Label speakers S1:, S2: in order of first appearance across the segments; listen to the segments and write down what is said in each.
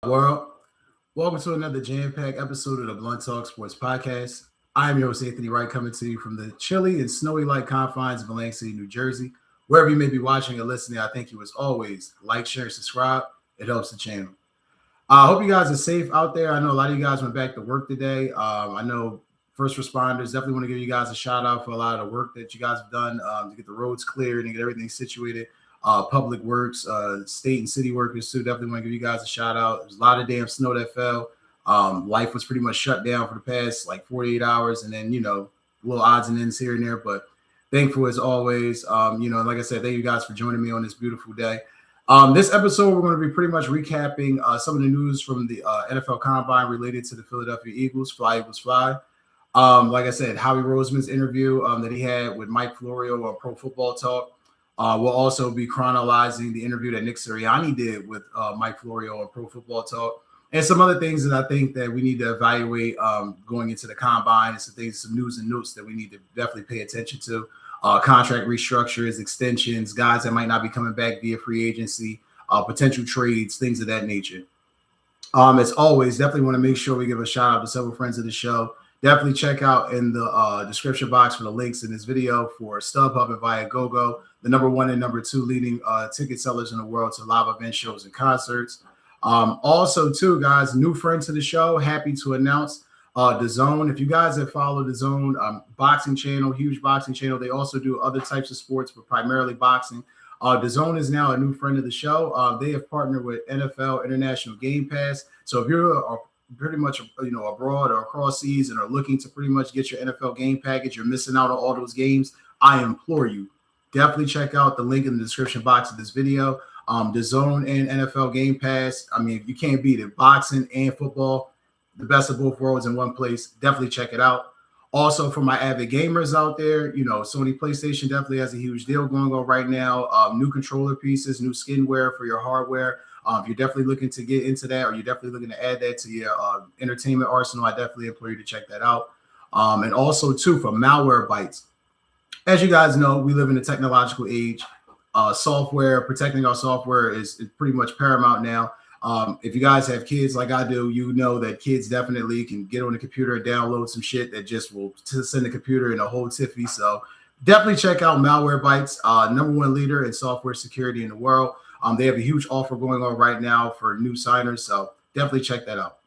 S1: World. Welcome to another jam-packed episode of the Blunt Talk Sports Podcast. I am your host, Anthony Wright, coming to you from the chilly and snowy-like confines of Atlantic City, New Jersey. Wherever you may be watching or listening, I thank you as always. Like, share, subscribe. It helps the channel. I hope you guys are safe out there. I know a lot of you guys went back to work today. I know first responders definitely want to give you guys a shout out for a lot of the work that you guys have done to get the roads cleared and get everything situated. Public works, state and city workers too. Definitely want to give you guys a shout out. There's a lot of damn snow that fell. Life was pretty much shut down for the past like 48 hours, and then little odds and ends here and there. But thankful as always. Like I said, thank you guys for joining me on this beautiful day. This episode, we're going to be pretty much recapping some of the news from the NFL Combine related to the Philadelphia Eagles, flyeaglesfly. Like I said, Howie Roseman's interview that he had with Mike Florio on Pro Football Talk. We'll also be chronologizing the interview that Nick Sirianni did with Mike Florio on Pro Football Talk, and some other things that I think that we need to evaluate going into the combine, and some news and notes that we need to definitely pay attention to. Contract restructures, extensions, guys that might not be coming back via free agency, potential trades, things of that nature. As always, definitely want to make sure we give a shout out to several friends of the show. Definitely check out in the description box for the links in this video for StubHub and Viagogo, the #1 and #2 leading ticket sellers in the world to live event shows and concerts. Also, too, guys, new friends to the show, happy to announce DAZN. If you guys have followed DAZN boxing channel, huge boxing channel, they also do other types of sports, but primarily boxing. DAZN is now a new friend of the show. They have partnered with NFL International Game Pass. So if you're pretty much abroad or across seas and are looking to pretty much get your NFL game package, you're missing out on all those games, I implore you, definitely check out the link in the description box of this video. DAZN and NFL Game Pass, I mean, you can't beat it. Boxing and football, the best of both worlds in one place. Definitely check it out. Also, for my avid gamers out there, Sony PlayStation definitely has a huge deal going on right now. New controller pieces, new skinware for your hardware. If you're definitely looking to get into that, or you're definitely looking to add that to your entertainment arsenal, I definitely implore you to check that out. And also, too, for Malware Bytes. As you guys know, we live in a technological age. Software, protecting our software is pretty much paramount now. If you guys have kids like I do, you know that kids definitely can get on the computer and download some shit that just will send the computer in a whole tiffy. So definitely check out Malware Bytes, #1 leader in software security in the world. They have a huge offer going on right now for new signers, so definitely check that out.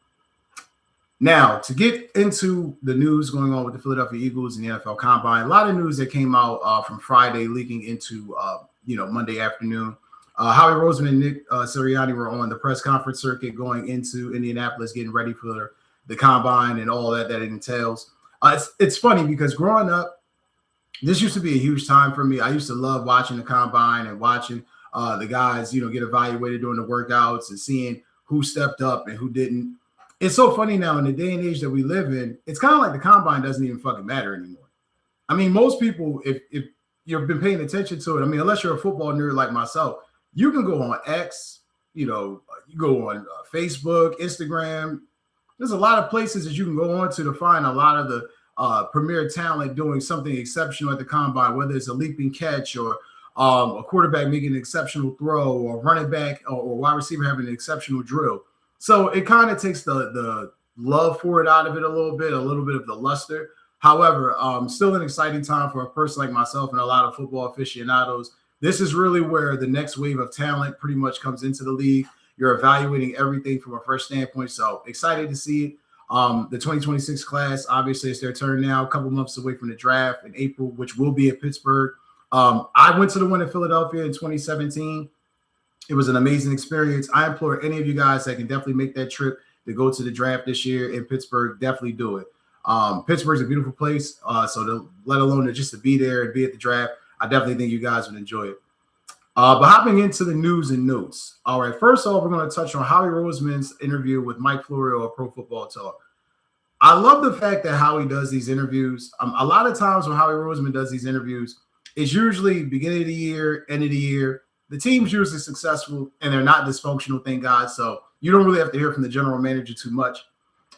S1: Now, to get into the news going on with the Philadelphia Eagles and the NFL Combine, a lot of news that came out from Friday leaking into Monday afternoon. Howie Roseman and Nick Sirianni were on the press conference circuit going into Indianapolis, getting ready for the Combine and all that it entails. It's funny because growing up, this used to be a huge time for me. I used to love watching the Combine and watching the guys, get evaluated during the workouts and seeing who stepped up and who didn't. It's so funny now in the day and age that we live in, it's kind of like the Combine doesn't even fucking matter anymore. I mean, most people, if you've been paying attention to it, I mean, unless you're a football nerd like myself, you can go on X, you go on Facebook, Instagram. There's a lot of places that you can go on to find a lot of the premier talent doing something exceptional at the Combine, whether it's a leaping catch or a quarterback making an exceptional throw, or running back or wide receiver having an exceptional drill. So it kind of takes the love for it out of it a little bit of the luster. However, still an exciting time for a person like myself and a lot of football aficionados. This is really where the next wave of talent pretty much comes into the league. You're evaluating everything from a fresh standpoint. So excited to see it. The 2026 class, obviously, it's their turn now, a couple months away from the draft in April, which will be in Pittsburgh. I went to the one in Philadelphia in 2017. It was an amazing experience. I implore any of you guys that can definitely make that trip to go to the draft this year in Pittsburgh, definitely do it. Pittsburgh's a beautiful place, let alone just to be there and be at the draft, I definitely think you guys would enjoy it. But hopping into the news and notes. All right, first off, we're going to touch on Howie Roseman's interview with Mike Florio of Pro Football Talk. I love the fact that Howie does these interviews. A lot of times when Howie Roseman does these interviews, it's usually beginning of the year, end of the year. The team's usually successful and they're not dysfunctional, thank God. So you don't really have to hear from the general manager too much.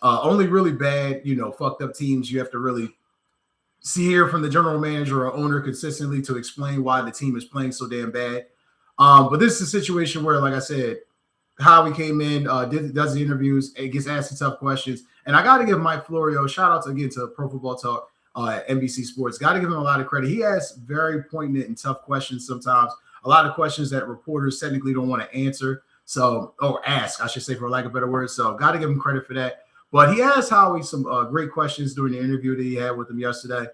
S1: Only really bad, fucked up teams you have to really hear from the general manager or owner consistently to explain why the team is playing so damn bad. But this is a situation where, like I said, Howie came in, does the interviews, and gets asked the tough questions. And I got to give Mike Florio, shout out again to Pro Football Talk at NBC Sports. Got to give him a lot of credit. He asks very poignant and tough questions sometimes. A lot of questions that reporters technically don't want to answer. So, or ask, I should say, for lack of a better word. So, got to give him credit for that. But he asked Howie some great questions during the interview that he had with him yesterday.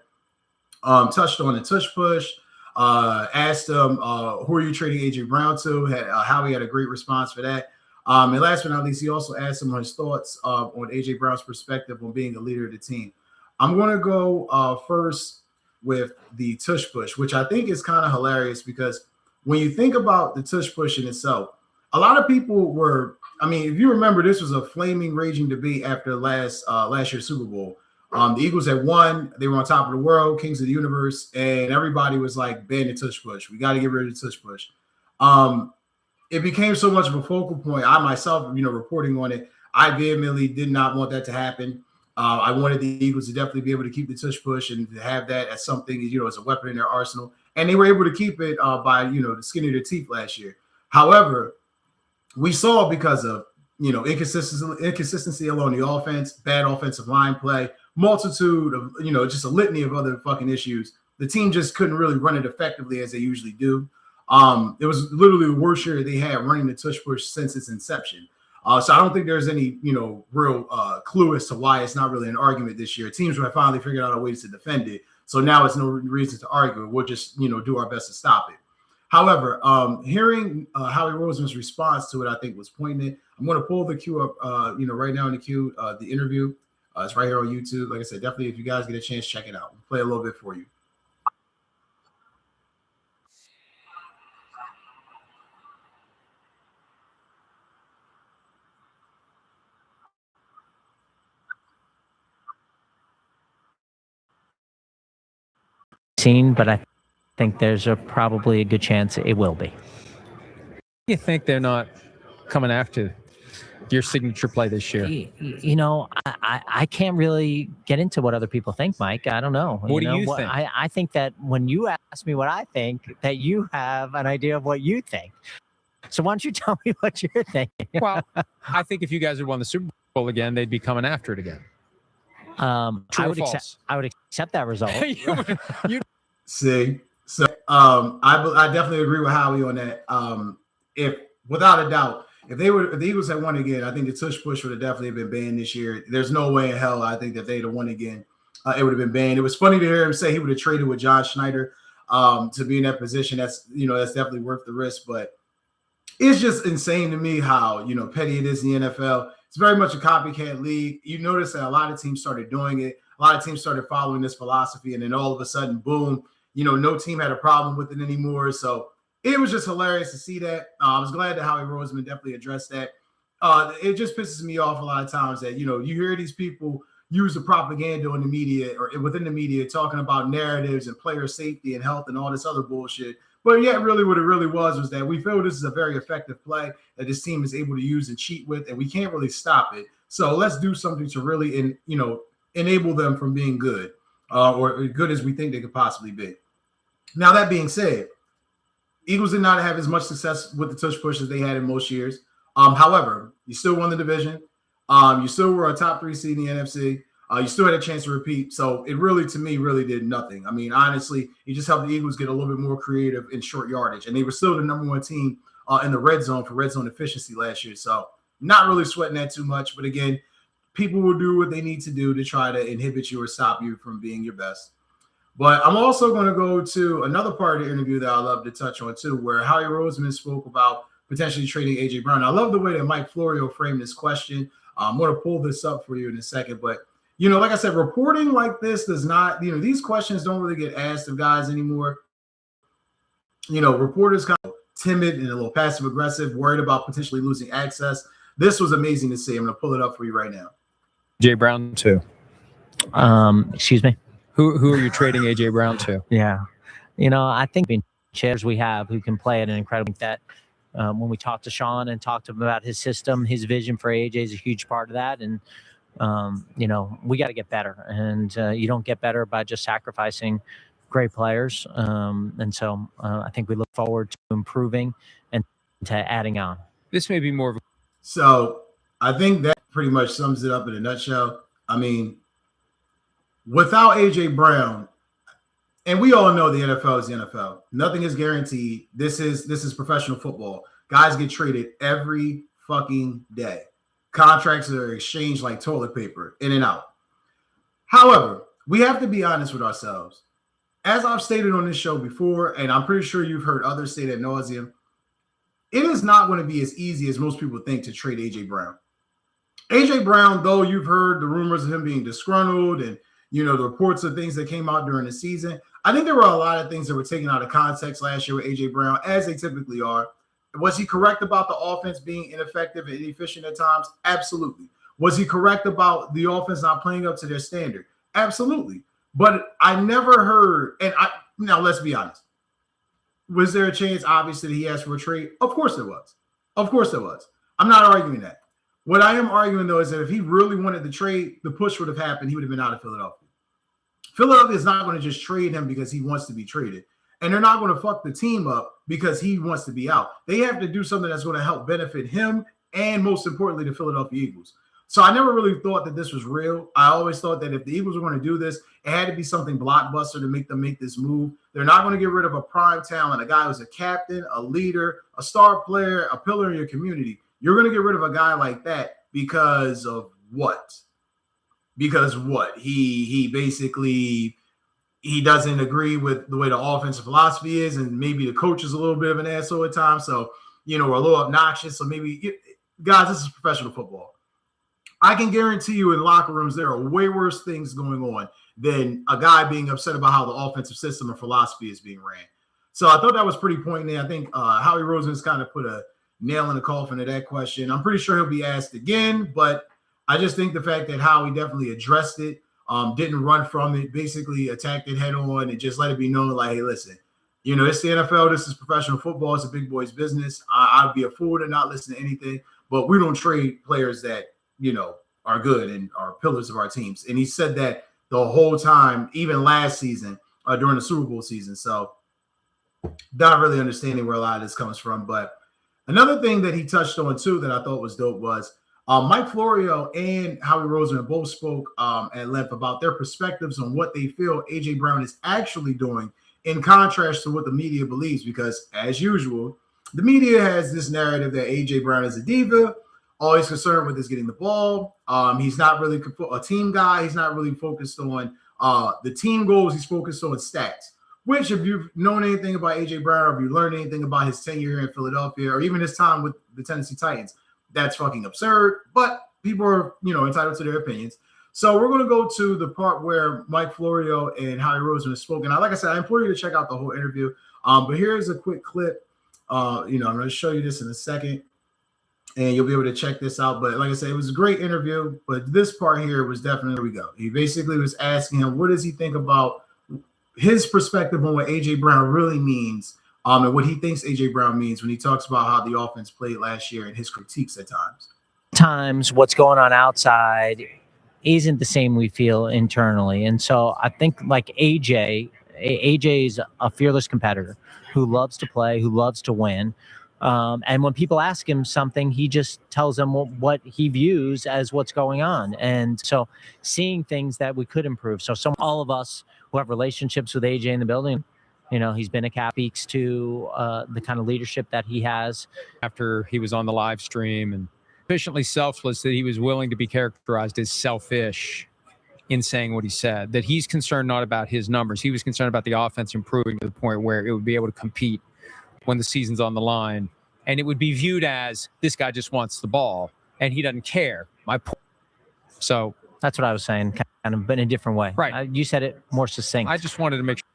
S1: Touched on the tush push. Asked him, who are you trading AJ Brown to? Howie had a great response for that. And last but not least, he also asked him his thoughts on AJ Brown's perspective on being a leader of the team. I'm going to go first with the tush push, which I think is kind of hilarious because when you think about the tush push in itself, a lot of people were, I mean, if you remember, this was a flaming, raging debate after last year's Super Bowl. The Eagles had won. They were on top of the world, kings of the universe, and everybody was like, ban the tush push. We got to get rid of the tush push. It became so much of a focal point. I myself, reporting on it, I vehemently did not want that to happen. I wanted the Eagles to definitely be able to keep the tush push and to have that as something, as a weapon in their arsenal. And they were able to keep it by, the skin of their teeth last year. However, we saw because of, inconsistency along the offense, bad offensive line play, multitude of, just a litany of other fucking issues. The team just couldn't really run it effectively as they usually do. It was literally the worst year they had running the tush push since its inception. So I don't think there's any, real clue as to why it's not really an argument this year. Teams have finally figured out a way to defend it. So now it's no reason to argue. We'll just, do our best to stop it. However, hearing Howie Roseman's response to it, I think was poignant. I'm going to pull the queue up, right now in the queue, the interview. It's right here on YouTube. Like I said, definitely if you guys get a chance, check it out. We'll play a little bit for you.
S2: But I think there's probably a good chance it will be.
S3: You think they're not coming after your signature play this year?
S2: I can't really get into what other people think, Mike. I don't know.
S3: What do you think?
S2: I think that when you ask me what I think, that you have an idea of what you think. So why don't you tell me what you're thinking?
S3: Well, I think if you guys had won the Super Bowl again, they'd be coming after it again.
S2: I would accept that result.
S1: See, so I definitely agree with Howie on that. If without a doubt, if the Eagles had won again, I think the tush push would have definitely been banned this year. There's no way in hell I think that they'd have won again. It would have been banned. It was funny to hear him say he would have traded with John Schneider to be in that position. That's definitely worth the risk. But it's just insane to me how petty it is in the NFL. It's very much a copycat league. You notice that a lot of teams started doing it. A lot of teams started following this philosophy, and then all of a sudden, boom, no team had a problem with it anymore. So it was just hilarious to see that. I was glad that Howie Roseman definitely addressed that. It just pisses me off a lot of times that, you hear these people use the propaganda in the media or within the media talking about narratives and player safety and health and all this other bullshit. But yet really what it really was that we feel this is a very effective play that this team is able to use and cheat with, and we can't really stop it. So let's do something to really, enable them from being good or good as we think they could possibly be. Now, that being said, Eagles did not have as much success with the tush push as they had in most years. However, you still won the division. You still were a top 3 seed in the NFC. You still had a chance to repeat. So it really, to me, really did nothing. I mean, honestly, you just helped the Eagles get a little bit more creative in short yardage. And they were still the number 1 team in the red zone for red zone efficiency last year. So not really sweating that too much. But again, people will do what they need to do to try to inhibit you or stop you from being your best. But I'm also going to go to another part of the interview that I love to touch on too, where Howie Roseman spoke about potentially trading AJ Brown. I love the way that Mike Florio framed this question. I'm going to pull this up for you in a second. But, like I said, reporting like this does not, these questions don't really get asked of guys anymore. Reporters kind of timid and a little passive aggressive, worried about potentially losing access. This was amazing to see. I'm going to pull it up for you right now.
S3: AJ Brown too.
S2: Excuse me.
S3: Who are you trading AJ Brown to?
S2: Yeah. I think chairs we have who can play at an incredible that when we talked to Sean and talked to him about his system, his vision for AJ is a huge part of that. And, we got to get better. And you don't get better by just sacrificing great players. And so I think we look forward to improving and to adding on.
S3: This may be more of a
S1: So I think that pretty much sums it up in a nutshell. I mean, without AJ Brown, and we all know the NFL is the NFL. Nothing is guaranteed. This is professional football. Guys get traded every fucking day. Contracts are exchanged like toilet paper, in and out. However, we have to be honest with ourselves. As I've stated on this show before, and I'm pretty sure you've heard others say ad nauseum, it is not going to be as easy as most people think to trade AJ Brown. AJ Brown, though you've heard the rumors of him being disgruntled and the reports of things that came out during the season, I think there were a lot of things that were taken out of context last year with AJ Brown, as they typically are. Was he correct about the offense being ineffective and inefficient at times? Absolutely. Was he correct about the offense not playing up to their standard? Absolutely. But I never heard, now let's be honest. Was there a chance, obviously, that he asked for a trade? Of course there was. Of course there was. I'm not arguing that. What I am arguing, though, is that if he really wanted the trade, the push would have happened. He would have been out of Philadelphia. Philadelphia is not going to just trade him because he wants to be traded. And they're not going to fuck the team up because he wants to be out. They have to do something that's going to help benefit him and, most importantly, the Philadelphia Eagles. So I never really thought that this was real. I always thought that if the Eagles were going to do this, it had to be something blockbuster to make them make this move. They're not going to get rid of a prime talent, a guy who's a captain, a leader, a star player, a pillar in your community. You're going to get rid of a guy like that because of what? Because what? He basically he doesn't agree with the way the offensive philosophy is, and maybe the coach is a little bit of an asshole at times. So, we're a little obnoxious. So maybe, guys, this is professional football. I can guarantee you in locker rooms, there are way worse things going on than a guy being upset about how the offensive system or philosophy is being ran. So I thought that was pretty poignant. I think Howie Roseman's kind of put a nail in the coffin of that question. I'm pretty sure he'll be asked again, but I just think the fact that Howie definitely addressed it, didn't run from it, basically attacked it head on and just let it be known like, hey, listen, it's the NFL. This is professional football. It's a big boy's business. I'd be a fool to not listen to anything, but we don't trade players that, are good and are pillars of our teams. And he said that the whole time, even last season, during the Super Bowl season. So not really understanding where a lot of this comes from. But another thing that he touched on too that I thought was dope was Mike Florio and Howie Roseman both spoke at length about their perspectives on what they feel AJ Brown is actually doing in contrast to what the media believes. Because as usual, the media has this narrative that AJ Brown is a diva. All he's concerned with is getting the ball. He's not really a team guy. He's not really focused on the team goals. He's focused on stats, which if you've known anything about AJ Brown, or if you learned anything about his tenure here in Philadelphia, or even his time with the Tennessee Titans, that's fucking absurd. But people are, entitled to their opinions. So we're going to go to the part where Mike Florio and Howie Roseman have spoken. Now, like I said, I implore you to check out the whole interview. But here's a quick clip. I'm going to show you this in a second, and you'll be able to check this out. But like I said, it was a great interview. But this part here was definitely, here we go. He basically was asking him, what does he think about his perspective on what AJ Brown really means, and what he thinks AJ Brown means when he talks about how the offense played last year and his critiques at times.
S2: Times what's going on outside isn't the same we feel internally. And so I think like AJ is a fearless competitor who loves to play, who loves to win. And when people ask him something, he just tells them what he views as what's going on. And so seeing things that we could improve. So all of us who have relationships with AJ in the building, he's been a cap, speaks to the kind of leadership that he has.
S3: After he was on the live stream and sufficiently selfless that he was willing to be characterized as selfish in saying what he said, that he's concerned not about his numbers. He was concerned about the offense improving to the point where it would be able to compete when the season's on the line. And it would be viewed as this guy just wants the ball and he doesn't care. So
S2: that's what I was saying, kind of in a different way.
S3: Right.
S2: You said it more succinct.
S3: I just wanted to make sure.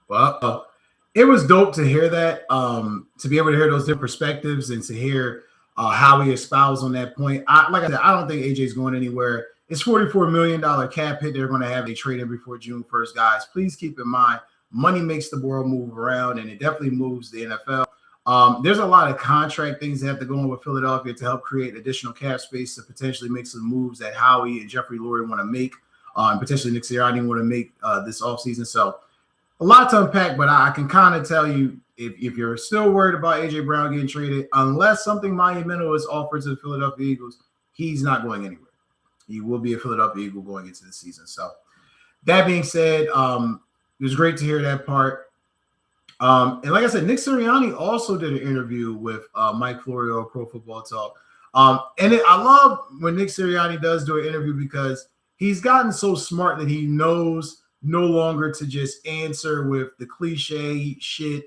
S1: Well, it was dope to hear that, to be able to hear those different perspectives and to hear how he espoused on that point. Like I said, I don't think AJ's going anywhere. It's $44 million cap hit they're going to have. They trade him before June 1st, guys. Please keep in mind, money makes the world move around, and it definitely moves the NFL. There's a lot of contract things that have to go on with Philadelphia to help create additional cap space to potentially make some moves that Howie and Jeffrey Lurie want to make, and potentially Nick Sirianni want to make this offseason. So a lot to unpack, but I can kind of tell you if you're still worried about AJ Brown getting traded, unless something monumental is offered to the Philadelphia Eagles, he's not going anywhere. He will be a Philadelphia Eagle going into the season. So that being said, it was great to hear that part. And like I said, Nick Sirianni also did an interview with Mike Florio of Pro Football Talk. I love when Nick Sirianni does do an interview because he's gotten so smart that he knows no longer to just answer with the cliche shit.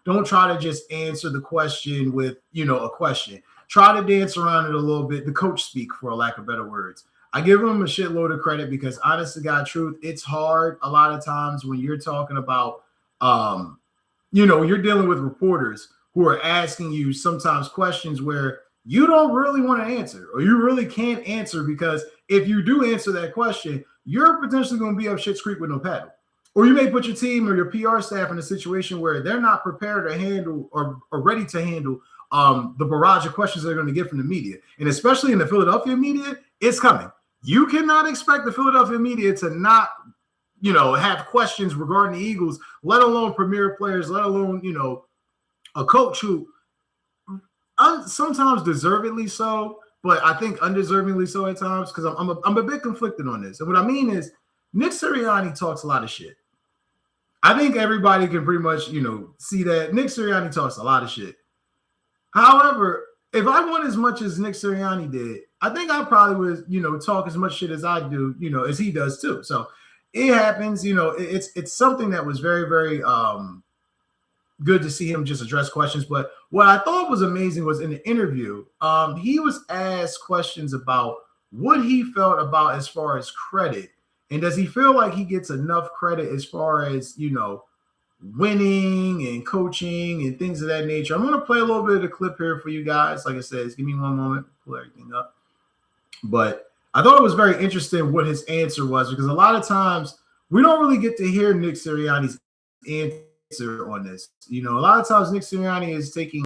S1: Don't try to just answer the question with, a question. Try to dance around it a little bit. The coach speak, for a lack of better words. I give him a shitload of credit because, honest to God, truth, it's hard a lot of times when you're talking about, you're dealing with reporters who are asking you sometimes questions where you don't really want to answer, or you really can't answer, because if you do answer that question, you're potentially going to be up shit's creek with no paddle. Or you may put your team or your PR staff in a situation where they're not prepared to handle or ready to handle the barrage of questions they're going to get from the media. And especially in the Philadelphia media, it's coming. You cannot expect the Philadelphia media to not, have questions regarding the Eagles, let alone premier players, let alone, a coach who sometimes deservedly so, but I think undeservingly so at times, because I'm a bit conflicted on this. And what I mean is Nick Sirianni talks a lot of shit. I think everybody can pretty much, see that Nick Sirianni talks a lot of shit. However, if I won as much as Nick Sirianni did, I think I probably would, talk as much shit as I do, as he does too. So it happens, it's something that was very, very good to see him just address questions. But what I thought was amazing was in the interview, he was asked questions about what he felt about as far as credit. And does he feel like he gets enough credit as far as, winning and coaching and things of that nature? I'm going to play a little bit of the clip here for you guys. Like I said, give me one moment, pull everything up. But I thought it was very interesting what his answer was, because a lot of times we don't really get to hear Nick Sirianni's answer on this. A lot of times Nick Sirianni is taking,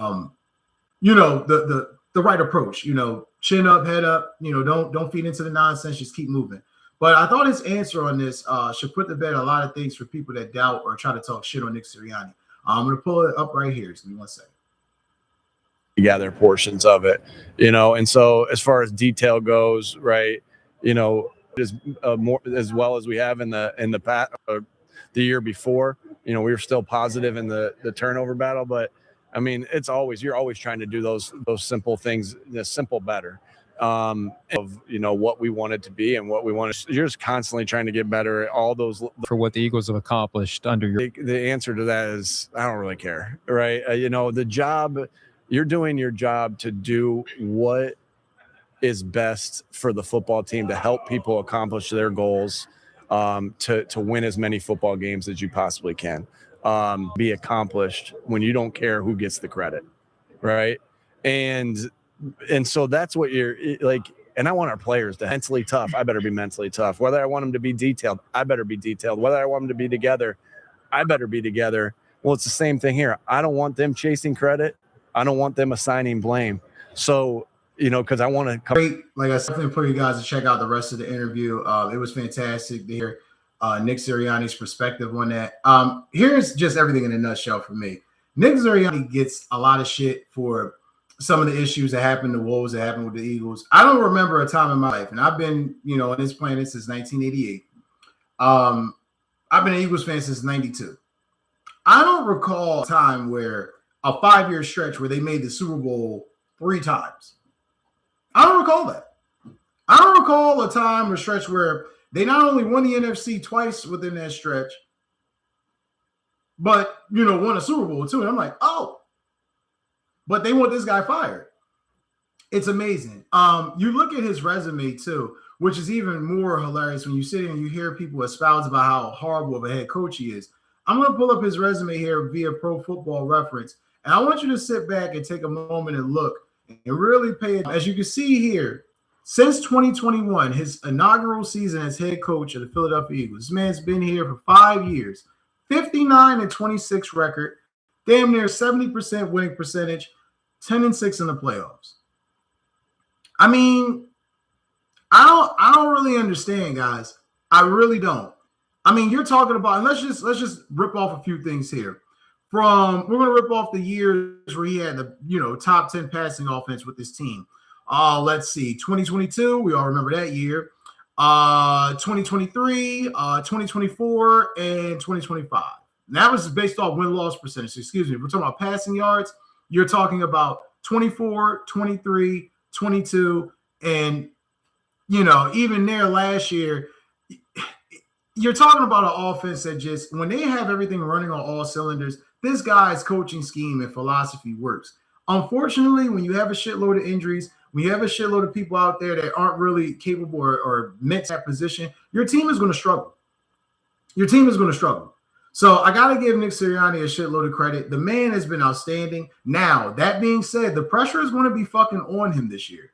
S1: the right approach, chin up, head up, don't feed into the nonsense, just keep moving. But I thought his answer on this should put to bed a lot of things for people that doubt or try to talk shit on Nick Sirianni. I'm going to pull it up right here. So give me 1 second.
S4: Gather portions of it, and so as far as detail goes, right, as more as well as we have in the past, the year before, we were still positive in the turnover battle, but I mean, you're always trying to do those simple things, the simple better. Of what we want it to be and what we want to, you're just constantly trying to get better at all those
S3: for what the Eagles have accomplished under your.
S4: The answer to that is I don't really care, right? The job, you're doing your job to do what is best for the football team to help people accomplish their goals, to win as many football games as you possibly can, be accomplished when you don't care who gets the credit, right? And so that's what you're like. And I want our players to mentally tough. I better be mentally tough. Whether I want them to be detailed, I better be detailed. Whether I want them to be together, I better be together. Well, it's the same thing here. I don't want them chasing credit. I don't want them assigning blame. So, because I want to
S1: great. Like I said, for you guys to check out the rest of the interview. It was fantastic to hear Nick Sirianni's perspective on that. Here's just everything in a nutshell for me. Nick Sirianni gets a lot of shit for some of the issues that happened, the woes that happened with the Eagles. I don't remember a time in my life, and I've been, on this planet since 1988. I've been an Eagles fan since 92. I don't recall a time where a 5-year stretch where they made the Super Bowl 3 times. I don't recall that. I don't recall a time or stretch where they not only won the NFC twice within that stretch, but, won a Super Bowl too. And I'm like, oh, but they want this guy fired. It's amazing. You look at his resume too, which is even more hilarious when you sit here and you hear people espouse about how horrible of a head coach he is. I'm going to pull up his resume here via Pro Football Reference, and I want you to sit back and take a moment and look and really pay attention. As you can see here, since 2021, his inaugural season as head coach of the Philadelphia Eagles, this man's been here for 5 years, 59-26 record, damn near 70% winning percentage, 10-6 in the playoffs. I mean, I don't really understand, guys. I really don't. I mean, you're talking about, and let's just rip off a few things here. We're going to rip off the years where he had the top 10 passing offense with this team. Let's see, 2022, we all remember that year. 2023, 2024, and 2025. And that was based off win-loss percentage. Excuse me. If we're talking about passing yards, you're talking about 24, 23, 22, and even there last year, you're talking about an offense that just, when they have everything running on all cylinders, this guy's coaching scheme and philosophy works. Unfortunately, when you have a shitload of injuries, when you have a shitload of people out there that aren't really capable or meant to that position, your team is going to struggle. Your team is going to struggle. So I got to give Nick Sirianni a shitload of credit. The man has been outstanding. Now, that being said, the pressure is going to be fucking on him this year.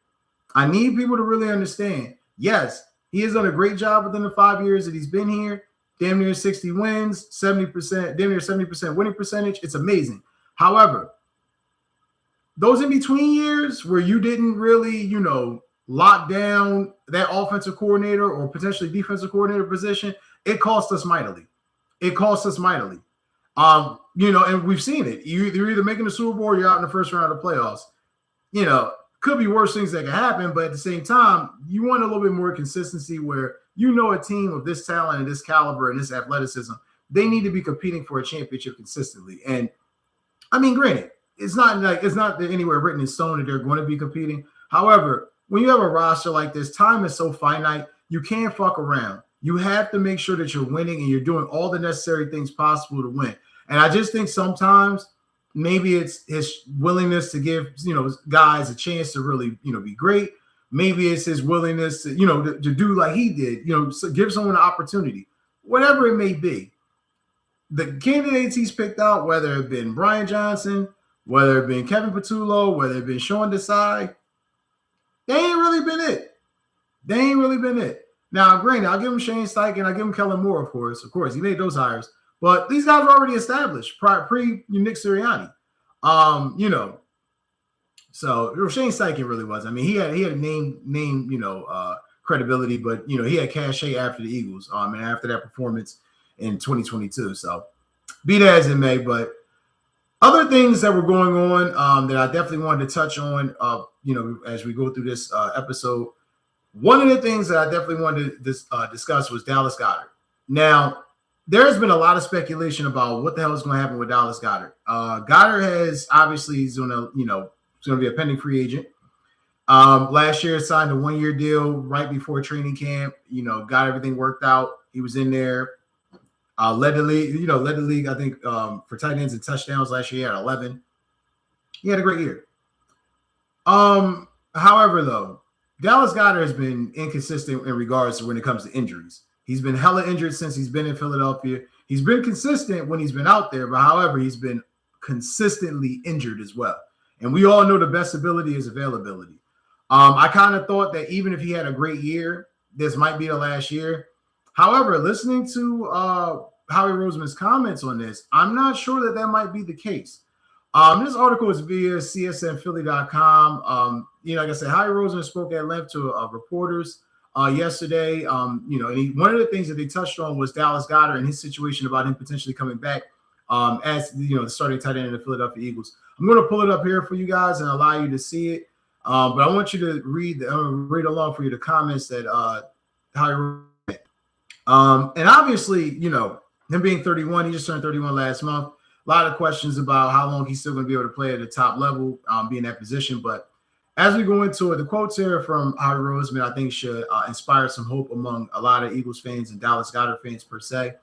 S1: I need people to really understand. Yes, he has done a great job within the 5 years that he's been here. Damn near 60 wins, 70%, damn near 70% winning percentage. It's amazing. However, those in between years where you didn't really, lock down that offensive coordinator or potentially defensive coordinator position, it cost us mightily. And we've seen it. You're either making the Super Bowl or you're out in the first round of the playoffs. Could be worse things that can happen, but at the same time, you want a little bit more consistency where a team of this talent and this caliber and this athleticism, they need to be competing for a championship consistently. And I mean, granted, it's not anywhere written in stone that they're going to be competing. However, when you have a roster like this, time is so finite, you can't fuck around. You have to make sure that you're winning and you're doing all the necessary things possible to win. And I just think sometimes maybe it's his willingness to give, guys a chance to really, be great. Maybe it's his willingness to, to do like he did, so give someone an opportunity, whatever it may be. The candidates he's picked out, whether it been Brian Johnson, whether it been Kevin Patullo, whether it been Sean Desai, they ain't really been it. Now, granted, I'll give him Shane Steichen, I'll give him Kellen Moore, of course. Of course, he made those hires. But these guys were already established pre-Nick Sirianni. So Shane Steichen really was. I mean, he had a name, credibility, but he had cachet after the Eagles. And after that performance in 2022. So be that as it may, but other things that were going on that I definitely wanted to touch on, as we go through this episode. One of the things that I definitely wanted to discuss was Dallas Goedert. Now, there's been a lot of speculation about what the hell is going to happen with Dallas Goedert. Goedert has obviously he's going to be a pending free agent. Last year signed a 1-year deal right before training camp. Got everything worked out. He was in there, led the league. I think for tight ends and touchdowns last year, he had 11. He had a great year. However, though, Dallas Goedert has been inconsistent in regards to when it comes to injuries. He's been hella injured since he's been in Philadelphia. He's been consistent when he's been out there, but however, he's been consistently injured as well. And we all know the best ability is availability. I kind of thought that even if he had a great year, this might be the last year. However, listening to Howie Roseman's comments on this, I'm not sure that might be the case. This article is via csnphilly.com. Like I said, Howie Roseman spoke at length to reporters yesterday. And one of the things that they touched on was Dallas Goedert and his situation about him potentially coming back as the starting tight end of the Philadelphia Eagles. I'm going to pull it up here for you guys and allow you to see it. But I want you to read along for you the comments that Howie wrote. And obviously, him being 31, he just turned 31 last month. A lot of questions about how long he's still going to be able to play at the top level, be in that position. But as we go into it, the quotes here from Howie Roseman, I think should inspire some hope among a lot of Eagles fans and Dallas Goedert fans per se.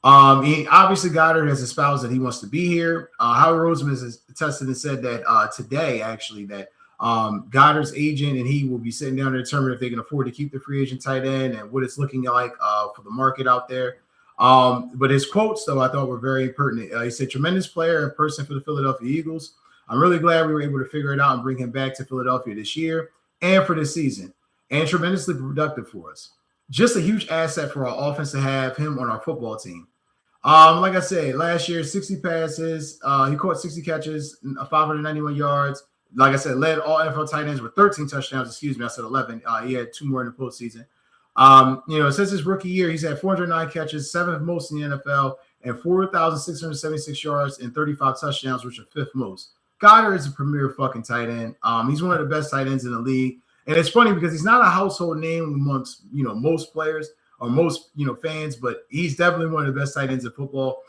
S1: Obviously, Goedert has espoused that he wants to be here. Howie Roseman has attested and said that today, actually, that Goddard's agent and he will be sitting down to determine if they can afford to keep the free agent tight end and what it's looking like for the market out there. But his quotes, though, I thought were very pertinent. He said, "Tremendous player and person for the Philadelphia Eagles. I'm really glad we were able to figure it out and bring him back to Philadelphia this year and for this season, and tremendously productive for us. Just a huge asset for our offense to have him on our football team." Like I said, last year, 60 passes. He caught 60 catches, 591 yards. Like I said, led all NFL tight ends with 13 touchdowns. Excuse me, I said 11. He had 2 more in the postseason. Since his rookie year, he's had 409 catches, 7th most in the NFL, and 4,676 yards and 35 touchdowns, which are 5th most. Goddard is a premier fucking tight end. He's one of the best tight ends in the league. And it's funny because he's not a household name amongst, most players or most, fans, but he's definitely one of the best tight ends in football.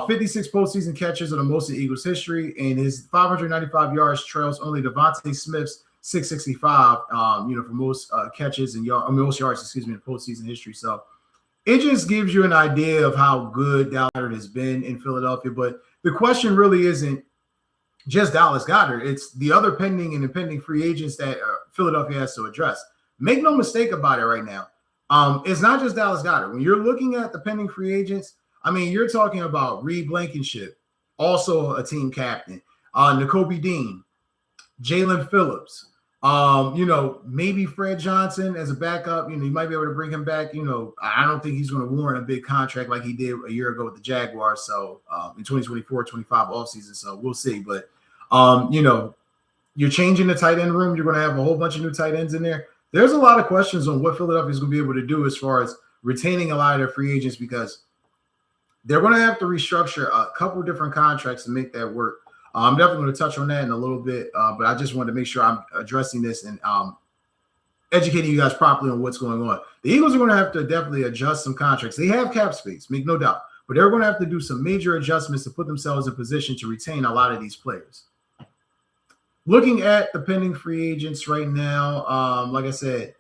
S1: 56 postseason catches are the most in Eagles history, and his 595 yards trails only Devontae Smith's 665, for most catches and most yards, in postseason history. So it just gives you an idea of how good Goddard has been in Philadelphia. But the question really isn't just Dallas Goedert. It's the other pending and impending free agents that Philadelphia has to address. Make no mistake about it right now. It's not just Dallas Goedert. When you're looking at the pending free agents, you're talking about Reed Blankenship, also a team captain, Nakobe Dean, Jalen Phillips, maybe Fred Johnson as a backup. You might be able to bring him back. I don't think he's going to warrant a big contract like he did a year ago with the Jaguars. So in 2024-25 offseason. So we'll see. But, you're changing the tight end room. You're going to have a whole bunch of new tight ends in there. There's a lot of questions on what Philadelphia is going to be able to do as far as retaining a lot of their free agents, because they're going to have to restructure a couple different contracts to make that work. I'm definitely going to touch on that in a little bit, but I just wanted to make sure I'm addressing this and educating you guys properly on what's going on. The Eagles are going to have to definitely adjust some contracts. They have cap space, make no doubt, but they're going to have to do some major adjustments to put themselves in position to retain a lot of these players. Looking at the pending free agents right now, like I said,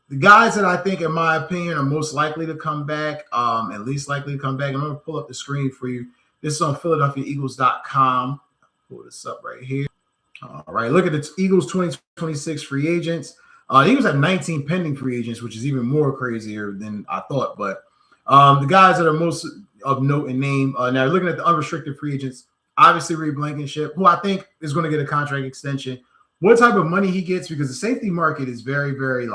S1: the guys that I think, in my opinion, are most likely to come back, and least likely to come back, I'm going to pull up the screen for you. This is on PhiladelphiaEagles.com. Pull this up right here. All right, look at the Eagles 2026 free agents. The Eagles have 19 pending free agents, which is even more crazier than I thought. But the guys that are most of note and name, now looking at the unrestricted free agents, obviously Reed Blankenship, who I think is going to get a contract extension. What type of money he gets, because the safety market is very, very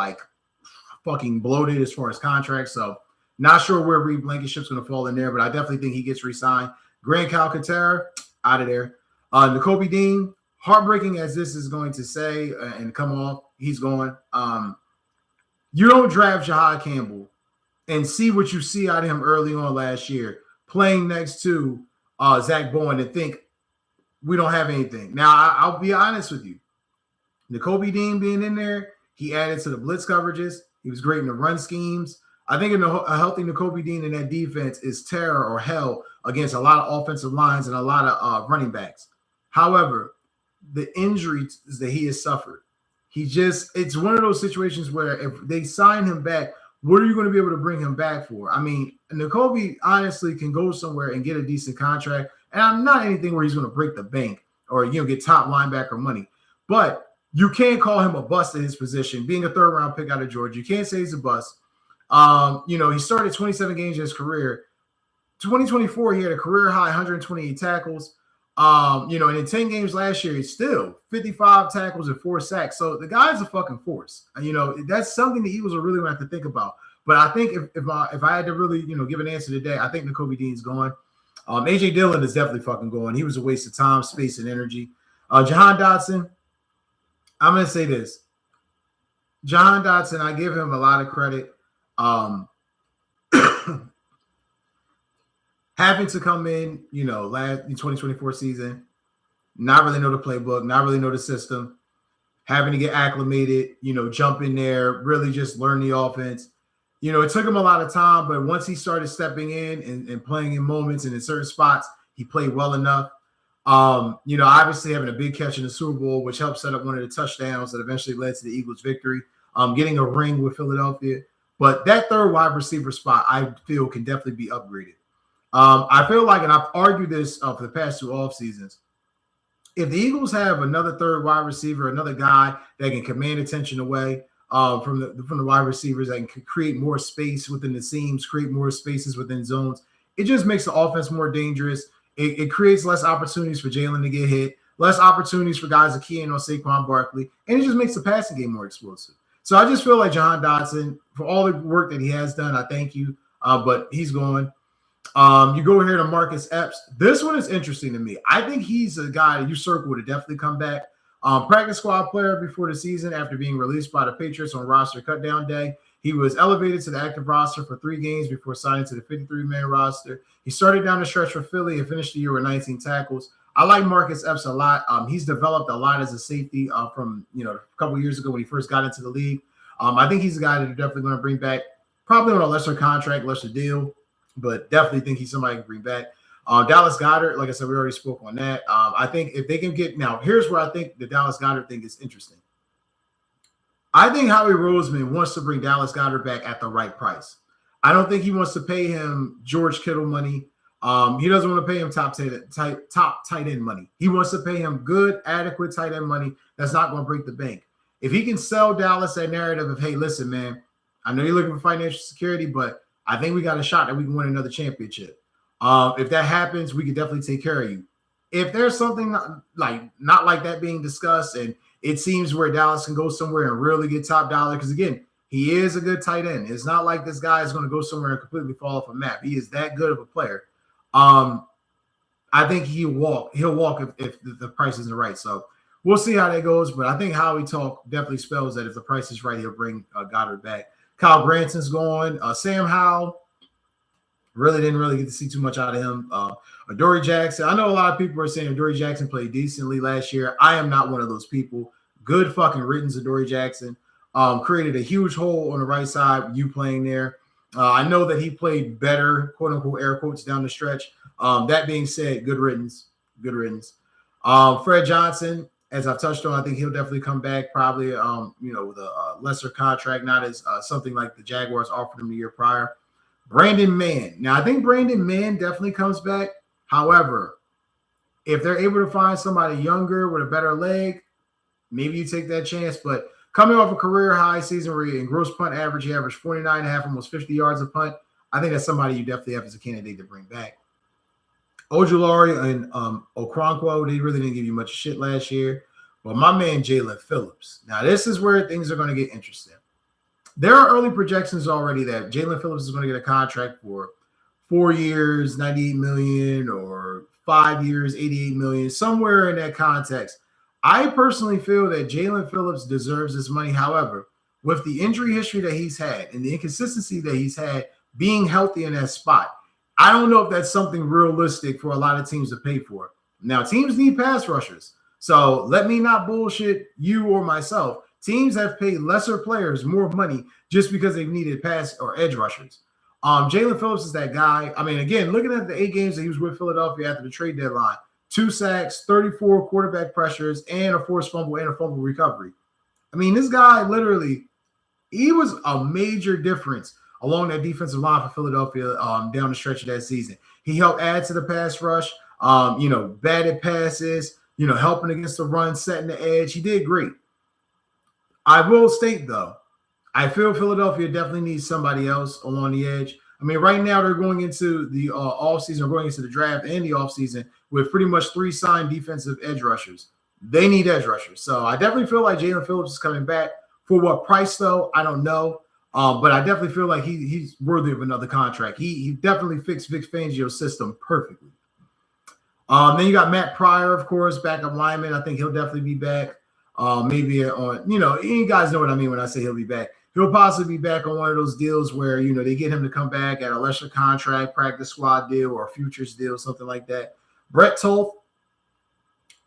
S1: fucking bloated as far as contracts. So not sure where Reed Blankenship's going to fall in there, but I definitely think he gets re-signed. Grant Calcaterra, out of there. Nakobe Dean, heartbreaking as this is going to say and come off, he's going. You don't draft Jahad Campbell and see what you see out of him early on last year, playing next to Zach Bowen, and think we don't have anything. Now, I'll be honest with you. Nakobe Dean being in there, he added to the blitz coverages. He was great in the run schemes. I think a healthy Nakobe Dean in that defense is terror or hell against a lot of offensive lines and a lot of running backs. However, the injuries that he has suffered, it's one of those situations where if they sign him back, what are you going to be able to bring him back for? Nakobe honestly can go somewhere and get a decent contract, and I'm not anything where he's going to break the bank or get top linebacker money, but you can't call him a bust at his position, being a third-round pick out of Georgia. You can't say he's a bust. He started 27 games in his career. 2024, he had a career high 128 tackles. And in 10 games last year, he's still 55 tackles and 4 sacks. So the guy's a fucking force. That's something the Eagles are really going to have to think about. But I think if I had to really, give an answer today, I think Nakobe Dean's going. AJ Dillon is definitely fucking going. He was a waste of time, space, and energy. Jahan Dotson, I'm going to say this. Jahan Dotson, I give him a lot of credit. Having to come in, last 2024 season, not really know the playbook, not really know the system, having to get acclimated, jump in there, really just learn the offense. It took him a lot of time, but once he started stepping in and playing in moments and in certain spots, he played well enough. Obviously having a big catch in the Super Bowl, which helped set up one of the touchdowns that eventually led to the Eagles' victory. Getting a ring with Philadelphia. But that third wide receiver spot, I feel, can definitely be upgraded. I feel like, and I've argued this for the past 2 off seasons, if the Eagles have another third wide receiver, another guy that can command attention away from the wide receivers, that can create more space within the seams, create more spaces within zones, it just makes the offense more dangerous. It creates less opportunities for Jalen to get hit, less opportunities for guys to key in on Saquon Barkley, and it just makes the passing game more explosive. So I just feel like Jahan Dotson, for all the work that he has done, I thank you, but he's going. You go here to Marcus Epps. This one is interesting to me. I think he's a guy you circle to definitely come back. Practice squad player before the season after being released by the Patriots on roster cutdown day. He was elevated to the active roster for 3 games before signing to the 53-man roster. He started down the stretch for Philly and finished the year with 19 tackles. I like Marcus Epps a lot. He's developed a lot as a safety from a couple years ago when he first got into the league. I think he's a guy that they're definitely going to bring back, probably on a lesser contract, lesser deal, but definitely think he's somebody to bring back. Dallas Goedert, like I said, we already spoke on that. I think if they can get now, here's where I think the Dallas Goedert thing is interesting. I think Howie Roseman wants to bring Dallas Goedert back at the right price. I don't think he wants to pay him George Kittle money. He doesn't want to pay him top tight end money. He wants to pay him good, adequate tight end money that's not going to break the bank. If he can sell Dallas that narrative of, hey, listen, man, I know you're looking for financial security, but I think we got a shot that we can win another championship. If that happens, we can definitely take care of you. If there's something not like that being discussed, and it seems where Dallas can go somewhere and really get top dollar, because again, he is a good tight end. It's not like this guy is going to go somewhere and completely fall off a map. He is that good of a player. I think he'll walk if the price isn't right. So we'll see how that goes. But I think Howie talk definitely spells that if the price is right, he'll bring Goddard back. Kyle Branson's gone. Sam Howell, didn't get to see too much out of him. Adoree Jackson. I know a lot of people are saying Adoree Jackson played decently last year. I am not one of those people. Good fucking riddance, Adoree Jackson. Created a huge hole on the right side, you playing there. I know that he played better, quote unquote, air quotes, down the stretch. That being said, good riddance. Fred Johnson, as I've touched on, I think he'll definitely come back, probably, with a lesser contract, not as something like the Jaguars offered him the year prior. Brandon Mann. Now, I think Brandon Mann definitely comes back. However, if they're able to find somebody younger with a better leg, maybe you take that chance. But coming off a career high season where in gross punt average, he averaged 49.5, almost 50 yards a punt. I think that's somebody you definitely have as a candidate to bring back. Ojulari and Okronkwo, they really didn't give you much shit last year. But my man, Jaelan Phillips. Now, this is where things are going to get interesting. There are early projections already that Jaelan Phillips is going to get a contract for 4 years, $98 million, or 5 years, $88 million, somewhere in that context. I personally feel that Jaelan Phillips deserves this money. However, with the injury history that he's had and the inconsistency that he's had being healthy in that spot, I don't know if that's something realistic for a lot of teams to pay for. Now, teams need pass rushers. So let me not bullshit you or myself. Teams have paid lesser players more money just because they've needed pass or edge rushers. Jaelan Phillips is that guy. I mean, again, looking at the 8 games that he was with Philadelphia after the trade deadline, 2 sacks, 34 quarterback pressures, and a forced fumble and a fumble recovery. I mean, this guy literally, he was a major difference along that defensive line for Philadelphia down the stretch of that season. He helped add to the pass rush, batted passes, helping against the run, setting the edge. He did great. I will state, though, I feel Philadelphia definitely needs somebody else along the edge. I mean, right now they're going into the offseason, or going into the draft and the offseason with pretty much 3 signed defensive edge rushers. They need edge rushers. So I definitely feel like Jaelan Phillips is coming back. For what price, though, I don't know. But I definitely feel like he's worthy of another contract. He definitely fixed Vic Fangio's system perfectly. Then you got Matt Pryor, of course, backup lineman. I think he'll definitely be back. Maybe on, you guys know what I mean when I say he'll be back. He'll possibly be back on one of those deals where, they get him to come back at a lesser contract, practice squad deal, or futures deal, something like that. Brett Toth.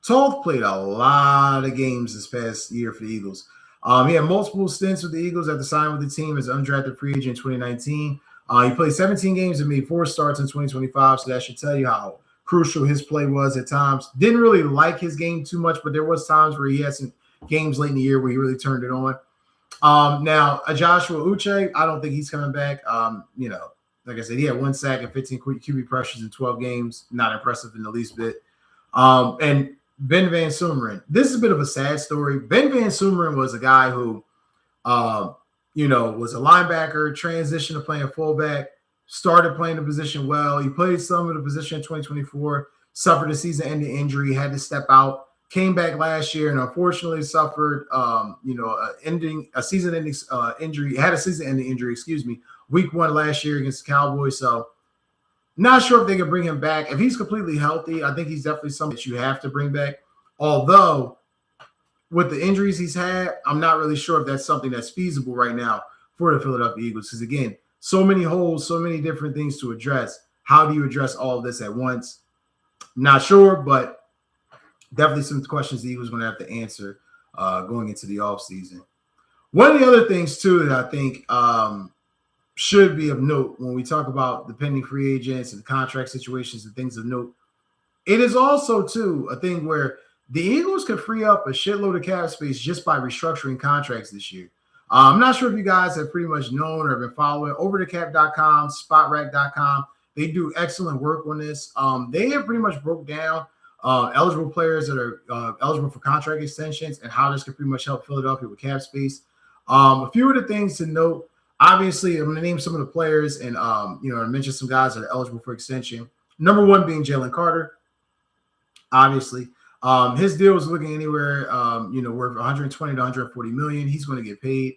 S1: Toth played a lot of games this past year for the Eagles. He had multiple stints with the Eagles after signing with the team as an undrafted free agent in 2019. He played 17 games and made 4 starts in 2025, so that should tell you how crucial his play was at times. Didn't really like his game too much, but there was times where he had some games late in the year where he really turned it on. Now, Joshua Uche, I don't think he's coming back. Like I said, he had 1 sack and 15 QB pressures in 12 games. Not impressive in the least bit. And Ben Van Sumeren. This is a bit of a sad story. Ben Van Sumeren was a guy who, was a linebacker, transitioned to playing fullback, started playing the position well. He played some of the position in 2024, suffered a season-ending injury, had to step out, came back last year, and unfortunately suffered, a season-ending injury. Had a season-ending injury, week 1 last year against the Cowboys. So not sure if they can bring him back. If he's completely healthy, I think he's definitely something that you have to bring back. Although, with the injuries he's had, I'm not really sure if that's something that's feasible right now for the Philadelphia Eagles. Because again, so many holes, so many different things to address. How do you address all of this at once? Not sure, but definitely some questions the Eagles are going to have to answer going into the offseason. One of the other things, too, that I think should be of note when we talk about the pending free agents and contract situations and things of note, it is also, too, a thing where the Eagles could free up a shitload of cap space just by restructuring contracts this year. I'm not sure if you guys have pretty much known or been following overthecap.com, spotrack.com. They do excellent work on this. They have pretty much broke down eligible players that are eligible for contract extensions and how this could pretty much help Philadelphia with cap space. A few of the things to note, obviously, I'm going to name some of the players and, mention some guys that are eligible for extension. Number one being Jalen Carter, obviously. His deal is looking anywhere, worth 120 to 140 million. He's going to get paid.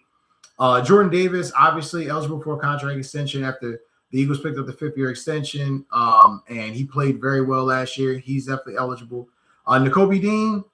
S1: Jordan Davis, obviously eligible for a contract extension after the Eagles picked up the 5th-year extension, and he played very well last year. He's definitely eligible. Nakobe Dean,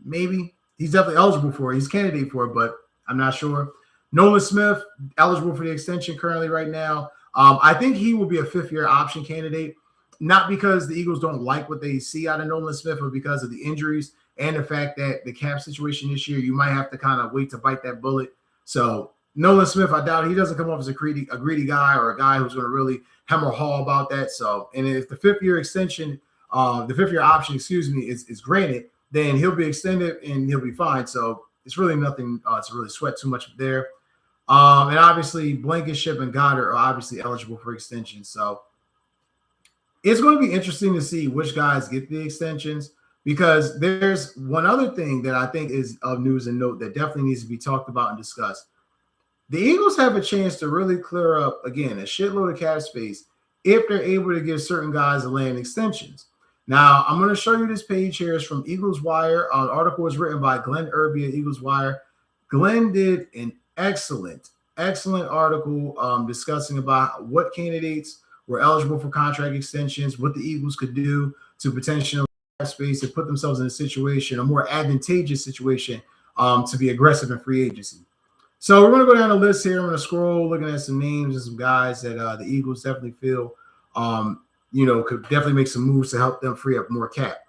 S1: maybe. He's definitely eligible for it. He's a candidate for it, but I'm not sure. Nolan Smith, eligible for the extension currently right now. I think he will be a 5th-year option candidate, not because the Eagles don't like what they see out of Nolan Smith, but because of the injuries and the fact that the cap situation this year, you might have to kind of wait to bite that bullet. So Nolan Smith, I doubt he doesn't come off as a greedy guy or a guy who's going to really hem or haw about that. So, and if the 5th-year extension, the 5th-year option, is granted, then he'll be extended and he'll be fine. So it's really nothing to really sweat too much there. And obviously Blankenship and Goddard are obviously eligible for extensions. So it's going to be interesting to see which guys get the extensions, because there's one other thing that I think is of news and note that definitely needs to be talked about and discussed. The Eagles have a chance to really clear up, again, a shitload of cap space if they're able to give certain guys land extensions. Now, I'm going to show you this page here. It's from Eagles Wire. An article was written by Glenn Irby at Eagles Wire. Glenn did an excellent article discussing about what candidates were eligible for contract extensions, what the Eagles could do to potentially cap space and put themselves in a more advantageous situation to be aggressive in free agency. So we're going to go down the list here. I'm going to scroll, looking at some names and some guys that the Eagles definitely feel, could definitely make some moves to help them free up more cap.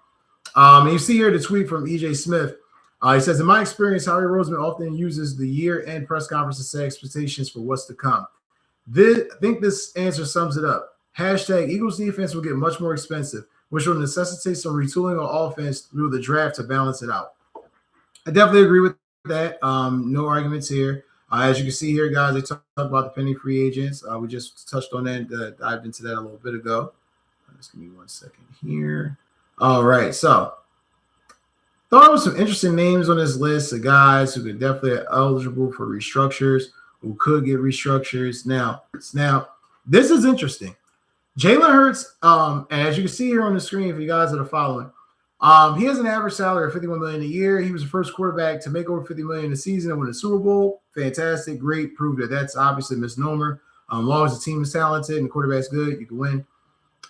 S1: And you see here the tweet from EJ Smith. He says, in my experience, Howie Roseman often uses the year-end press conference to set expectations for what's to come. I think this answer sums it up. Hashtag Eagles defense will get much more expensive, which will necessitate some retooling on offense through the draft to balance it out. I definitely agree with that. No arguments here. As you can see here, guys, they talk about the pending free agents. We just touched on that, dived into that a little bit ago. Just give me 1 second here. All right, so thought there was some interesting names on this list of guys who could definitely be eligible for restructures, who could get restructures. Now, this is interesting. Jalen Hurts, and as you can see here on the screen for you guys that are following, he has an average salary of $51 million a year. He was the first quarterback to make over $50 million a season and win a Super Bowl. Fantastic, great, proved that that's obviously a misnomer. As long as the team is talented and the quarterback's good, you can win.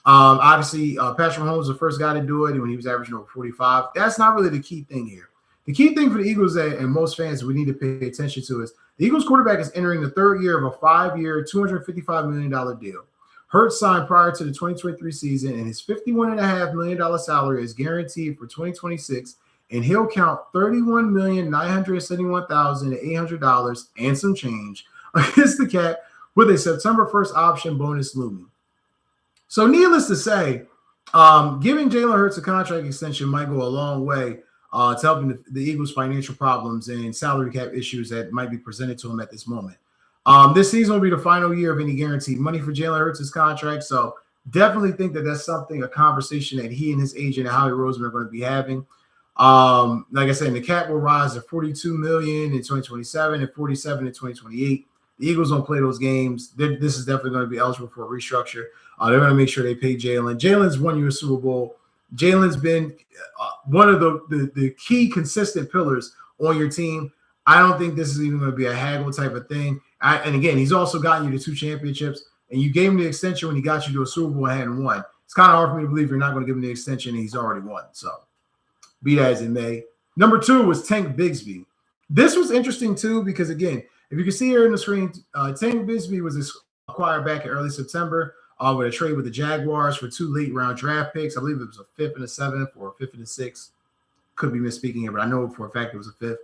S1: Obviously, Patrick Mahomes was the first guy to do it when he was averaging over 45. That's not really the key thing here. The key thing for the Eagles and most fans we need to pay attention to is the Eagles quarterback is entering the 3rd year of a 5-year, $255 million deal. Hurts signed prior to the 2023 season, and his $51.5 million salary is guaranteed for 2026, and he'll count $31,971,800 and some change against the cap with a September 1st option bonus looming. So needless to say, giving Jalen Hurts a contract extension might go a long way to helping the Eagles' financial problems and salary cap issues that might be presented to him at this moment. This season will be the final year of any guaranteed money for Jalen Hurts' contract. So definitely think that that's a conversation that he and his agent, Howie Roseman, are going to be having. Like I said, the cap will rise to $42 million in 2027 and $47 in 2028. The Eagles don't play those games. This is definitely going to be eligible for a restructure. They're going to make sure they pay Jalen. Jalen's won you a Super Bowl. Jalen's been one of the key consistent pillars on your team. I don't think this is even going to be a haggle type of thing. And again, he's also gotten you to 2 championships, and you gave him the extension when he got you to a Super Bowl and hadn't won. It's kind of hard for me to believe you're not going to give him the extension and he's already won. So be that as it may. Number 2 was Tank Bigsby. This was interesting too because, again, if you can see here in the screen, Tank Bigsby was acquired back in early September with a trade with the Jaguars for 2 late-round draft picks. I believe it was a 5th and a 7th or a 5th and a 6th. Could be misspeaking here, but I know for a fact it was a 5th.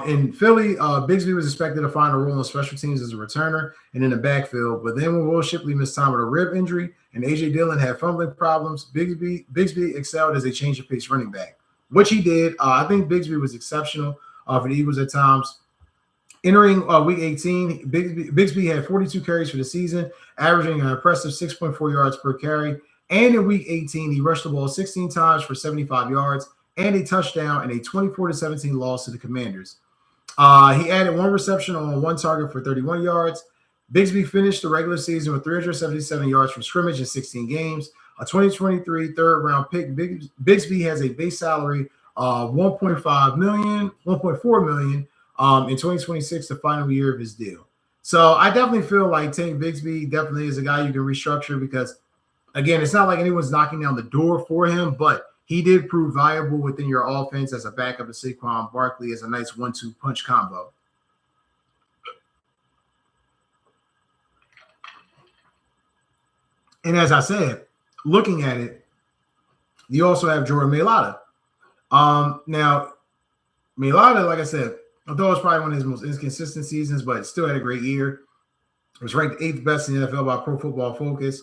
S1: In Philly, Bigsby was expected to find a role in special teams as a returner and in the backfield. But then when Will Shipley missed time with a rib injury and A.J. Dillon had fumbling problems, Bigsby excelled as a change-of-pace running back, which he did. I think Bigsby was exceptional for the Eagles at times. Entering Week 18, Bigsby had 42 carries for the season, averaging an impressive 6.4 yards per carry. And in Week 18, he rushed the ball 16 times for 75 yards and a touchdown in a 24-17 loss to the Commanders. He added 1 reception on 1 target for 31 yards. Bigsby finished the regular season with 377 yards from scrimmage in 16 games. A 2023 third-round pick, Bigsby has a base salary of $1.4 million in 2026, the final year of his deal. So I definitely feel like Tank Bigsby definitely is a guy you can restructure because, again, it's not like anyone's knocking down the door for him, but he did prove valuable within your offense as a backup to Saquon Barkley as a nice 1-2 punch combo. And as I said, looking at it, you also have Jordan Mailata. Now, Mailata, like I said, although it's probably one of his most inconsistent seasons, but still had a great year. It was ranked 8th best in the NFL by Pro Football Focus,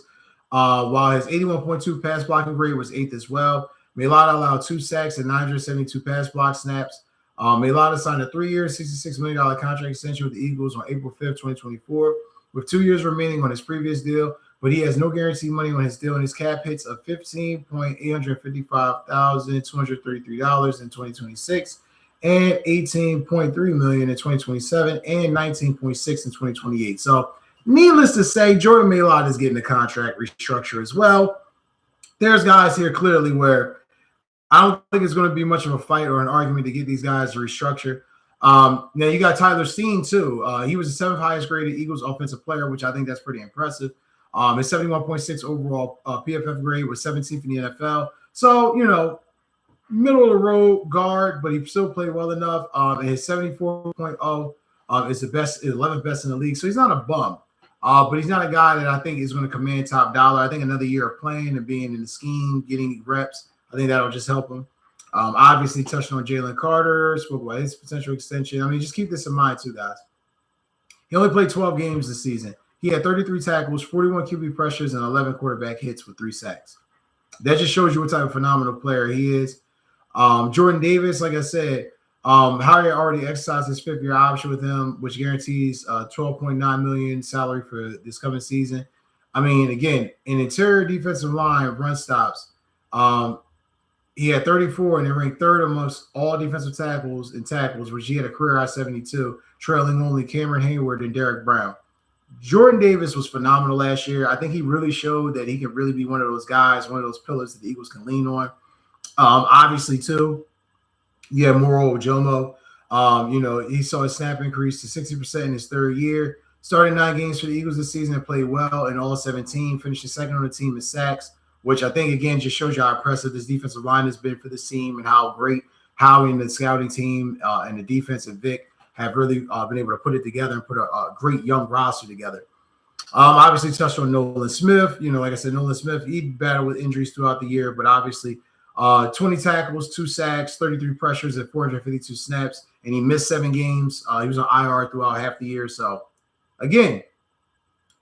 S1: while his 81.2 pass blocking grade was 8th as well. Mailata allowed 2 sacks and 972 pass block snaps. Mailata signed a 3-year, $66 million contract extension with the Eagles on April 5th, 2024, with 2 years remaining on his previous deal, but he has no guaranteed money on his deal, and his cap hits of $15,855,233 in 2026 and $18.3 million in 2027 and $19.6 in 2028. So needless to say, Jordan Mailata is getting a contract restructure as well. There's guys here clearly where I don't think it's going to be much of a fight or an argument to get these guys to restructure. Now you got Tyler Steen too. He was the 7th highest graded Eagles offensive player, which I think that's pretty impressive. His 71.6 overall PFF grade was 17th in the NFL. So, middle of the road guard, but he still played well enough. And his 74.0 is the best, 11th best in the league. So he's not a bum. But he's not a guy that I think is going to command top dollar. I think another year of playing and being in the scheme, getting reps, I think that'll just help him. Obviously touched on Jalen Carter, spoke about his potential extension. I mean, just keep this in mind too, guys. He only played 12 games this season. He had 33 tackles, 41 QB pressures, and 11 quarterback hits with 3 sacks. That just shows you what type of phenomenal player he is. Jordan Davis, like I said, Howie already exercised his 5th-year option with him, which guarantees $12.9 million salary for this coming season. I mean, again, an interior defensive line run stops. He had 34 and it ranked 3rd amongst all defensive tackles in tackles, which he had a career high 72, trailing only Cameron Hayward and Derek Brown. Jordan Davis was phenomenal last year. I think he really showed that he can really be one of those guys, one of those pillars that the Eagles can lean on. Obviously, too, you have Moro Ojomo. He saw his snap increase to 60% in his 3rd year. Started 9 games for the Eagles this season and played well in all 17. Finished 2nd on the team in sacks, which I think, again, just shows you how impressive this defensive line has been for this team and how great Howie and the scouting team and the defense and Vic have really been able to put it together and put a great young roster together. Obviously touched on Nolan Smith. Like I said, Nolan Smith, he battled with injuries throughout the year, but obviously 20 tackles, 2 sacks, 33 pressures at 452 snaps, and he missed 7 games. He was on IR throughout half the year. So, again,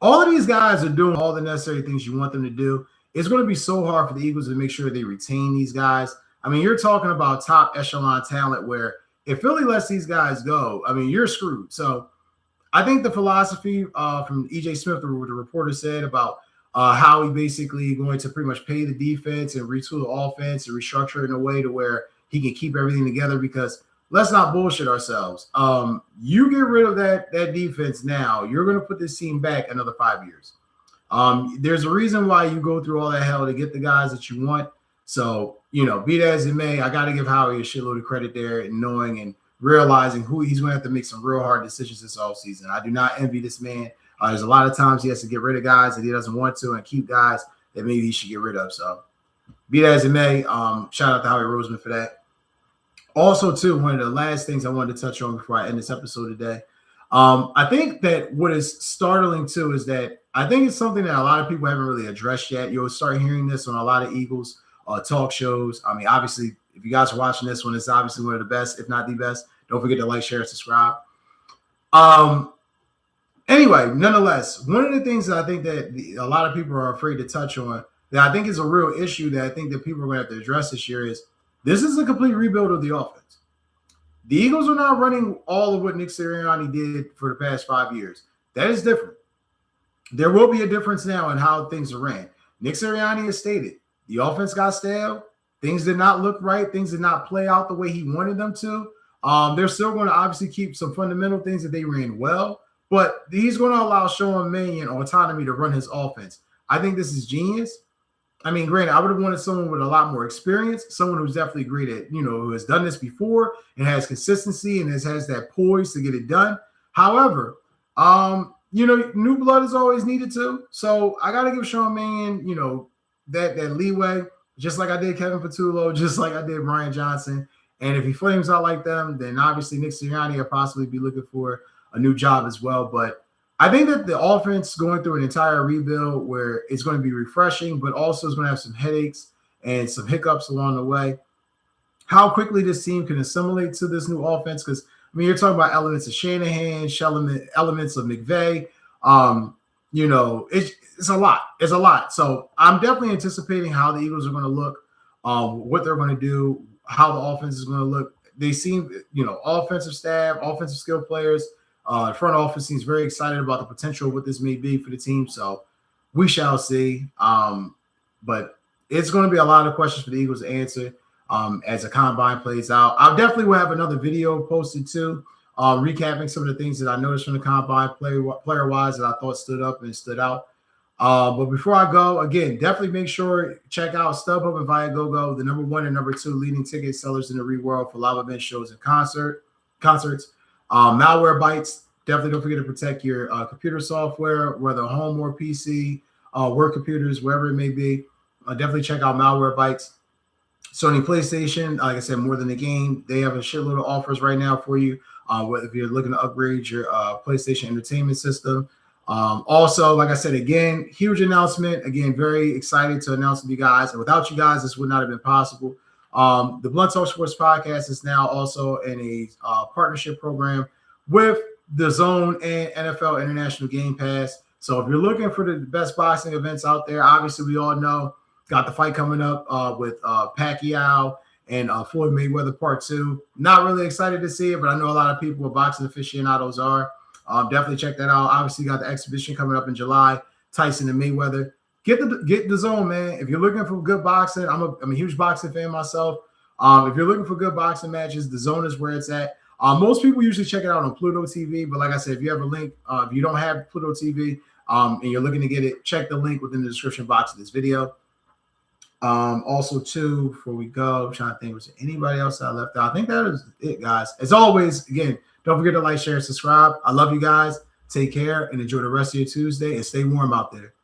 S1: all of these guys are doing all the necessary things you want them to do. It's going to be so hard for the Eagles to make sure they retain these guys. I mean, you're talking about top echelon talent where if Philly lets these guys go, I mean, you're screwed. So I think the philosophy from E.J. Smith, the reporter said about how he basically going to pretty much pay the defense and retool the offense and restructure in a way to where he can keep everything together because let's not bullshit ourselves. You get rid of that defense now, you're going to put this team back another 5 years. There's a reason why you go through all that hell to get the guys that you want. So, be that as it may, I got to give Howie a shitload of credit there and knowing and realizing who he's going to have to make some real hard decisions this offseason. I do not envy this man. There's a lot of times he has to get rid of guys that he doesn't want to and keep guys that maybe he should get rid of. So, be that as it may, shout out to Howie Roseman for that. Also, too, one of the last things I wanted to touch on before I end this episode today, I think that what is startling too is that I think it's something that a lot of people haven't really addressed yet. You'll start hearing this on a lot of Eagles talk shows. I mean, obviously, if you guys are watching this one, it's obviously one of the best, if not the best. Don't forget to like, share, and subscribe. Anyway, nonetheless, one of the things that I think that a lot of people are afraid to touch on that I think is a real issue that I think that people are going to have to address this year is this is a complete rebuild of the offense. The Eagles are not running all of what Nick Sirianni did for the past 5 years. That is different. There will be a difference now in how things are ran. Nick Sirianni has stated the offense got stale. Things did not look right. Things did not play out the way he wanted them to. They're still going to obviously keep some fundamental things that they ran well, but he's going to allow Sean Mannion autonomy to run his offense. I think this is genius. I mean, granted, I would have wanted someone with a lot more experience, someone who's definitely great at, who has done this before and has consistency and has that poise to get it done. However, new blood is always needed too. So I got to give Sean Mannion, that leeway, just like I did Kevin Patullo, just like I did Brian Johnson. And if he flames out like them, then obviously Nick Sirianni will possibly be looking for a new job as well. But I think that the offense going through an entire rebuild where it's going to be refreshing, but also is going to have some headaches and some hiccups along the way. How quickly this team can assimilate to this new offense, because you're talking about elements of Shanahan, elements of McVay. It's a lot. It's a lot. So I'm definitely anticipating how the Eagles are going to look, what they're going to do, how the offense is going to look. They seem, offensive staff, offensive skill players, the front office seems very excited about the potential of what this may be for the team. So we shall see. But it's going to be a lot of questions for the Eagles to answer as the combine plays out. I definitely will have another video posted too, recapping some of the things that I noticed from the combine player-wise that I thought stood up and stood out. But before I go, again, definitely make sure check out StubHub and Viagogo, the number 1 and number 2 leading ticket sellers in the real world for live event shows and concerts. Malware Bytes, definitely don't forget to protect your computer software, whether home or PC, work computers, wherever it may be. Definitely check out Malware Bytes. Sony PlayStation, like I said, more than a game. They have a shitload of offers right now for you. If you're looking to upgrade your PlayStation entertainment system. Also, like I said, again, huge announcement. Again, very excited to announce with you guys. And without you guys, this would not have been possible. The Blunt Talk Sports Podcast is now also in a partnership program with DAZN and NFL International Game Pass. So if you're looking for the best boxing events out there, obviously we all know got the fight coming up with Pacquiao and Floyd Mayweather Part 2. Not really excited to see it, but I know a lot of people with boxing aficionados are. Definitely check that out. Obviously, got the exhibition coming up in July. Tyson and Mayweather. Get the zone, man. If you're looking for good boxing, I'm a huge boxing fan myself. If you're looking for good boxing matches, the zone is where it's at. Most people usually check it out on Pluto TV, but like I said, if you have a link, if you don't have Pluto TV and you're looking to get it, check the link within the description box of this video. Also, too, before we go, I'm trying to think, was there anybody else I left out? I think that is it, guys. As always, again, don't forget to like, share, and subscribe. I love you guys. Take care and enjoy the rest of your Tuesday and stay warm out there.